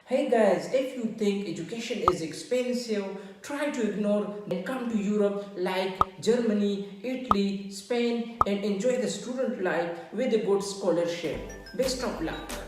Hey guys, if you think education is expensive, try to ignore and come to Europe like Germany, Italy, Spain and enjoy the student life with a good scholarship. Best of luck.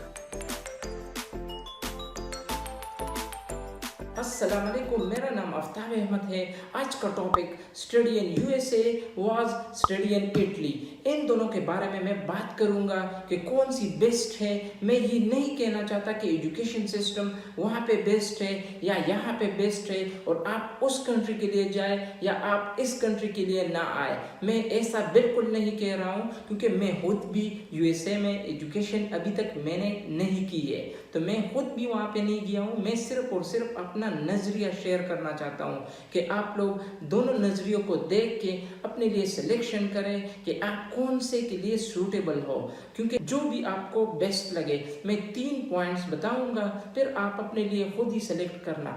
अस्सलाम वालेकुम, मेरा नाम आफ्ताब अहमद है। आज का topic study in USA was study in Italy. इन दोनों के बारे में मैं बात करूंगा कि कौन सी बेस्ट है। मैं ये नहीं कहना चाहता कि एजुकेशन सिस्टम वहाँ पे बेस्ट है या यहाँ पे बेस्ट है और आप उस कंट्री के लिए जाए या आप इस कंट्री के लिए ना आए। मैं ऐसा बिल्कुल नहीं कह रहा हूँ क्योंकि मैं खुद भी यूएसए में एजुकेशन अभी तक मैंने नहीं की है, तो मैं खुद भी वहाँ पे नहीं गया हूँ। मैं सिर्फ और सिर्फ अपना नजरिया शेयर करना चाहता हूँ कि आप लोग दोनों नजरियों को देख के अपने लिए सिलेक्शन करें कि आप कौन से के लिए सूटेबल हो, क्योंकि जो भी आपको बेस्ट लगे। मैं 3 पॉइंट्स बताऊंगा, फिर आप अपने लिए खुद ही सिलेक्ट करना।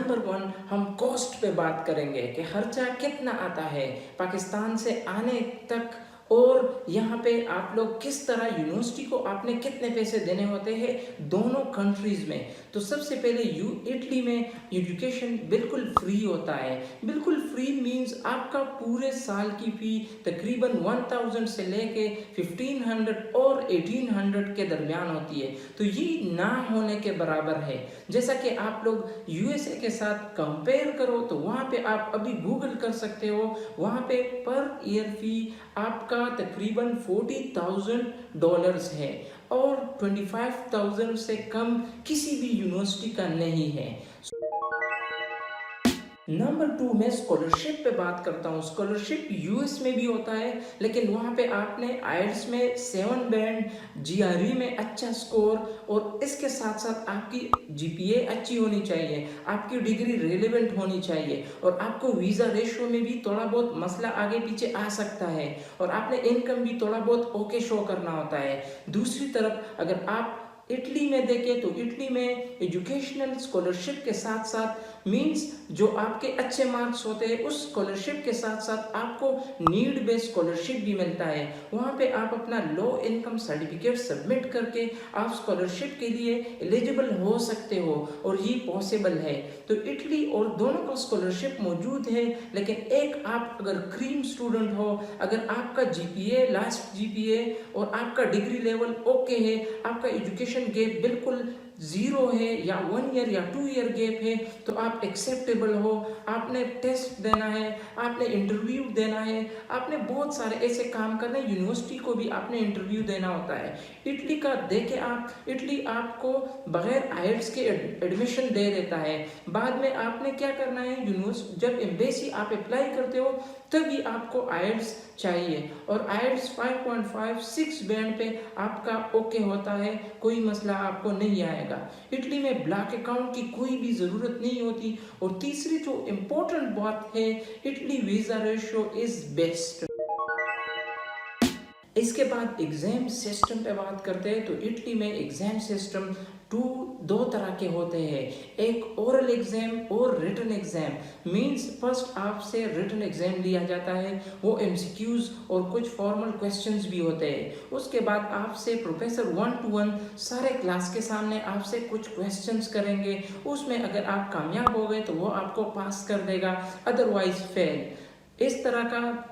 नंबर 1, हम कॉस्ट पे बात करेंगे कि खर्चा कितना आता है पाकिस्तान से आने तक और यहाँ पे आप लोग किस तरह यूनिवर्सिटी को आपने कितने पैसे देने होते हैं दोनों कंट्रीज में। तो सबसे पहले इटली में एजुकेशन बिल्कुल फ्री होता है। बिल्कुल फ्री मींस आपका पूरे साल की फी तकरीबन 1000 से लेके 1500 और 1800 के दरमियान होती है। तो ये ना होने के बराबर है। जैसा कि आप लोग यूएसए के साथ कंपेयर करो तो वहाँ पे आप अभी गूगल कर सकते हो, वहाँ पे पर ईयर फी आपका तकरीबन $40,000 है और 25,000 से कम किसी भी यूनिवर्सिटी का नहीं है। नंबर 2, मैं स्कॉलरशिप पे बात करता हूँ। स्कॉलरशिप यूएस में भी होता है, लेकिन वहाँ पे आपने आइल्स में 7 बैंड, जीआरई में अच्छा स्कोर और इसके साथ साथ आपकी जीपीए अच्छी होनी चाहिए, आपकी डिग्री रेलेवेंट होनी चाहिए और आपको वीज़ा रेशो में भी थोड़ा बहुत मसला आगे पीछे आ सकता है और आपने इनकम भी थोड़ा बहुत ओके शो करना होता है। दूसरी तरफ अगर आप इटली में देखें तो इटली में एजुकेशनल स्कॉलरशिप के साथ साथ मींस जो आपके अच्छे मार्क्स होते हैं उस स्कॉलरशिप के साथ साथ आपको नीड बेस्ड स्कॉलरशिप भी मिलता है। वहाँ पे आप अपना लो इनकम सर्टिफिकेट सबमिट करके आप स्कॉलरशिप के लिए एलिजिबल हो सकते हो और ये पॉसिबल है। तो इटली और दोनों का स्कॉलरशिप मौजूद है, लेकिन एक आप अगर क्रीम स्टूडेंट हो, अगर आपका जीपीए लास्ट जीपीए और आपका डिग्री लेवल ओके है, आपका एजुकेशन गैप बिल्कुल 0 है या 1 ईयर या 2 ईयर गैप है, तो आप एक्सेप्टेबल हो। आपने टेस्ट देना है, आपने इंटरव्यू देना है, आपने बहुत सारे ऐसे काम करने, यूनिवर्सिटी को भी आपने इंटरव्यू देना होता है। इटली का देखे आप, इटली आपको बगैर आइल्स के एडमिशन दे देता है। बाद में आपने क्या करना है, यूनिवर्सिटी जब एम्बेसी आप अप्लाई करते हो तभी आपको आइल्स चाहिए और आइल्स 5.56 बैंड पे आपका ओके होता है, कोई मसला आपको नहीं आएगा। इटली में ब्लैक अकाउंट की कोई भी ज़रूरत नहीं होती। और तीसरी जो इम्पोर्टेंट बात है, Italy visa ratio is best. इसके बाद एग्ज़ाम सिस्टम पे बात करते हैं तो इटली में एग्ज़ाम सिस्टम दो तरह के होते हैं, एक ओरल एग्ज़ाम और रिटन एग्ज़ाम। मींस फर्स्ट आपसे रिटन एग्ज़ाम लिया जाता है, वो एमसीक्यूज़ और कुछ फॉर्मल क्वेश्चंस भी होते हैं। उसके बाद आपसे प्रोफेसर 1 to 1 सारे क्लास के सामने आपसे कुछ क्वेश्चंस करेंगे, उसमें अगर आप कामयाब हो गए तो वो आपको पास कर देगा, अदरवाइज फेल। इस तरह का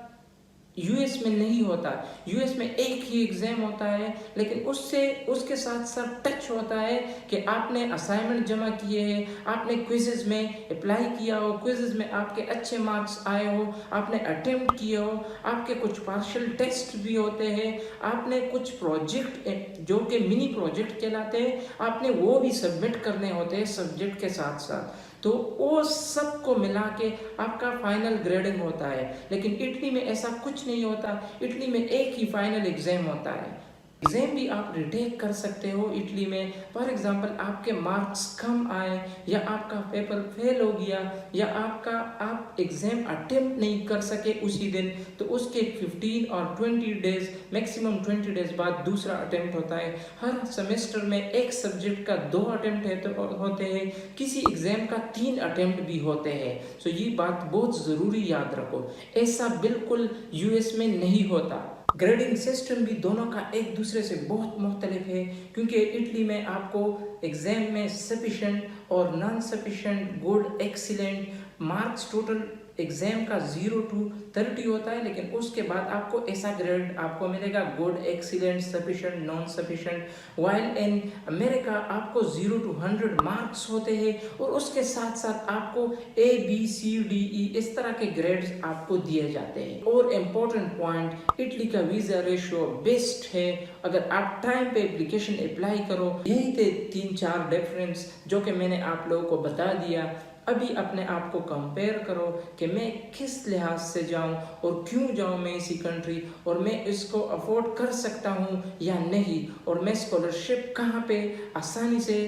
यूएस में नहीं होता। यूएस में एक ही एग्ज़ाम होता है, लेकिन उसके साथ साथ टच होता है कि आपने असाइनमेंट जमा किए हैं, आपने क्विज़ेज़ में अप्लाई किया हो, क्विज़ेज़ में आपके अच्छे मार्क्स आए हो, आपने अटेम्प्ट किए हो, आपके कुछ पार्शियल टेस्ट भी होते हैं, आपने कुछ प्रोजेक्ट जो कि मिनी प्रोजेक्ट कहलाते हैं, आपने वो भी सबमिट करने होते हैं सब्जेक्ट के साथ साथ। तो वो सबको मिला के आपका फाइनल ग्रेडिंग होता है। लेकिन इटली में ऐसा कुछ नहीं होता, इटली में एक ही फाइनल एग्जाम होता है। एग्जाम भी आप रिटेक कर सकते हो इटली में। फॉर एग्जांपल आपके मार्क्स कम आए या आपका पेपर फेल हो गया या आप एग्जाम अटेम्प्ट नहीं कर सके उसी दिन, तो उसके 15 और 20 डेज मैक्सिमम 20 डेज बाद दूसरा अटेम्प्ट होता है। हर सेमेस्टर में एक सब्जेक्ट का 2 अटेम्प्ट होते हैं, किसी एग्जाम का 3 अटेम्प्ट भी होते हैं। सो ये बात बहुत ज़रूरी याद रखो, ऐसा बिल्कुल यूएस में नहीं होता। ग्रेडिंग सिस्टम भी दोनों का एक दूसरे से बहुत मुख्तलिफ है, क्योंकि इटली में आपको एग्ज़ाम में सफिशेंट और non sufficient, good, excellent marks total exam का 0 to 30 होता है, लेकिन उसके बाद आपको ऐसा ग्रेड आपको मिलेगा good, excellent, sufficient, non sufficient. While in America आपको 0 to 100 मार्क्स होते हैं और उसके साथ साथ आपको ABCDE इस तरह के ग्रेड्स आपको दिए जाते हैं। और इम्पोर्टेंट पॉइंट, इटली का वीज़ा रेशियो बेस्ट है। अगर आप टाइम पे एप्लीकेशन अप्लाई करो, यही थे 3-4 डिफरेंस जो कि मैंने आप लोगों को बता दिया। अभी अपने आप को कंपेयर करो कि मैं किस लिहाज से जाऊं और क्यों जाऊं मैं इसी कंट्री, और मैं इसको अफोर्ड कर सकता हूं या नहीं, और मैं स्कॉलरशिप कहां पे आसानी से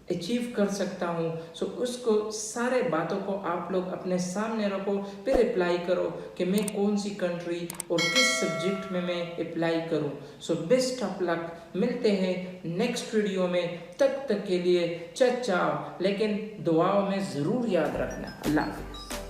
अचीव कर सकता हूँ। सो उसको सारे बातों को आप लोग अपने सामने रखो, फिर अप्लाई करो कि मैं कौन सी कंट्री और किस सब्जेक्ट में मैं अप्लाई करूँ। सो बेस्ट ऑफ लक, मिलते हैं नेक्स्ट वीडियो में, तब तक के लिए चाओ, लेकिन दुआओं में ज़रूर याद रखना। अल्लाह हाफ़िज़।